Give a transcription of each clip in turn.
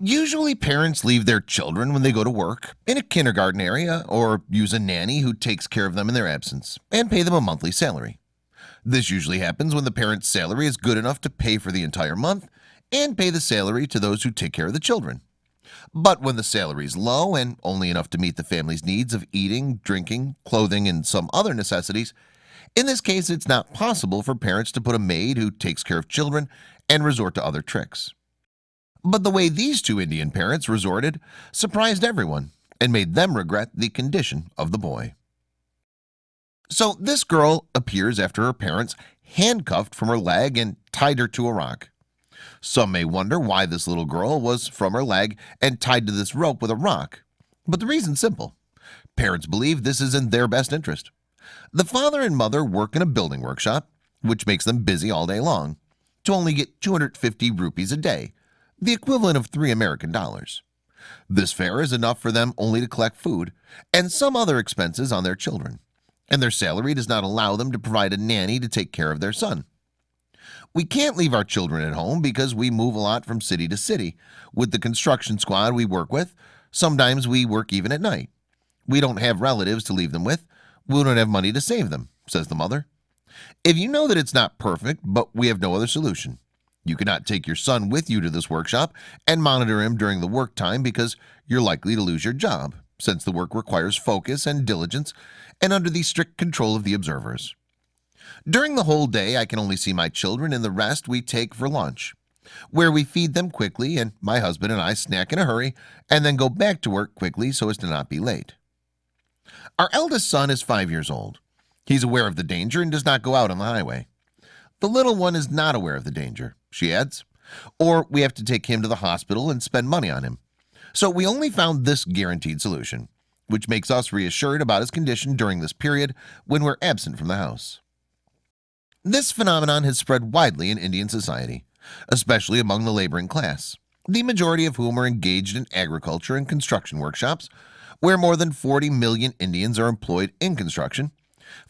Usually parents leave their children when they go to work in a kindergarten area or use a nanny who takes care of them in their absence and pay them a monthly salary. This usually happens when the parent's salary is good enough to pay for the entire month and pay the salary to those who take care of the children. But when the salary is low and only enough to meet the family's needs of eating, drinking, clothing, and some other necessities, in this case it's not possible for parents to put a maid who takes care of children and resort to other tricks. But the way these two Indian parents resorted surprised everyone and made them regret the condition of the boy. So this girl appears after her parents handcuffed from her leg and tied her to a rock. Some may wonder why this little girl was from her leg and tied to this rope with a rock. But the reason's simple. Parents believe this is in their best interest. The father and mother work in a building workshop, which makes them busy all day long, to only get 250 rupees a day, the equivalent of $3 American. This fare is enough for them only to collect food and some other expenses on their children, and their salary does not allow them to provide a nanny to take care of their son. We can't leave our children at home because we move a lot from city to city. With the construction squad we work with, sometimes we work even at night. We don't have relatives to leave them with. We don't have money to save them, says the mother. If you know that it's not perfect, but we have no other solution. You cannot take your son with you to this workshop and monitor him during the work time because you're likely to lose your job, since the work requires focus and diligence and under the strict control of the observers. During the whole day, I can only see my children and the rest we take for lunch, where we feed them quickly and my husband and I snack in a hurry and then go back to work quickly so as to not be late. Our eldest son is 5 years old. He's aware of the danger and does not go out on the highway. The little one is not aware of the danger, she adds, or we have to take him to the hospital and spend money on him. So we only found this guaranteed solution, which makes us reassured about his condition during this period when we're absent from the house. This phenomenon has spread widely in Indian society, especially among the laboring class, the majority of whom are engaged in agriculture and construction workshops, where more than 40 million Indians are employed in construction,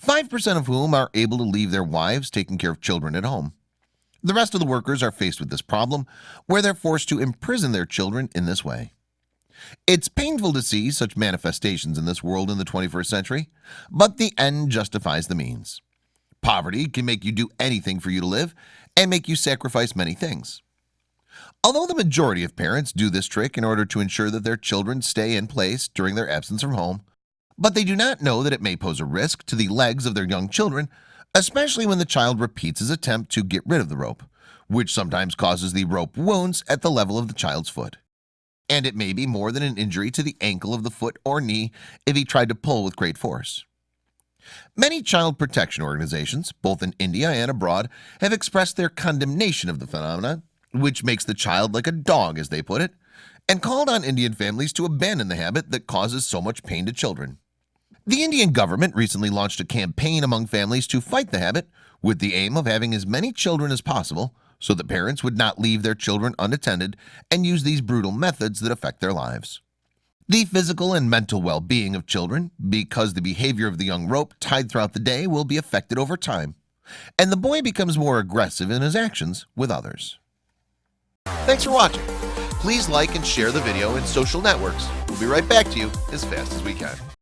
5% of whom are able to leave their wives taking care of children at home. The rest of the workers are faced with this problem, where they're forced to imprison their children in this way. It's painful to see such manifestations in this world in the 21st century, but the end justifies the means. Poverty can make you do anything for you to live and make you sacrifice many things. Although the majority of parents do this trick in order to ensure that their children stay in place during their absence from home, but they do not know that it may pose a risk to the legs of their young children, especially when the child repeats his attempt to get rid of the rope, which sometimes causes the rope wounds at the level of the child's foot. And it may be more than an injury to the ankle of the foot or knee if he tried to pull with great force. Many child protection organizations, both in India and abroad, have expressed their condemnation of the phenomenon, which makes the child like a dog, as they put it, and called on Indian families to abandon the habit that causes so much pain to children. The Indian government recently launched a campaign among families to fight the habit, with the aim of having as many children as possible so that parents would not leave their children unattended and use these brutal methods that affect their lives. The physical and mental well-being of children, because the behavior of the young rope tied throughout the day will be affected over time, and the boy becomes more aggressive in his actions with others. Thanks for watching. Please like and share the video in social networks. We'll be right back to you as fast as we can.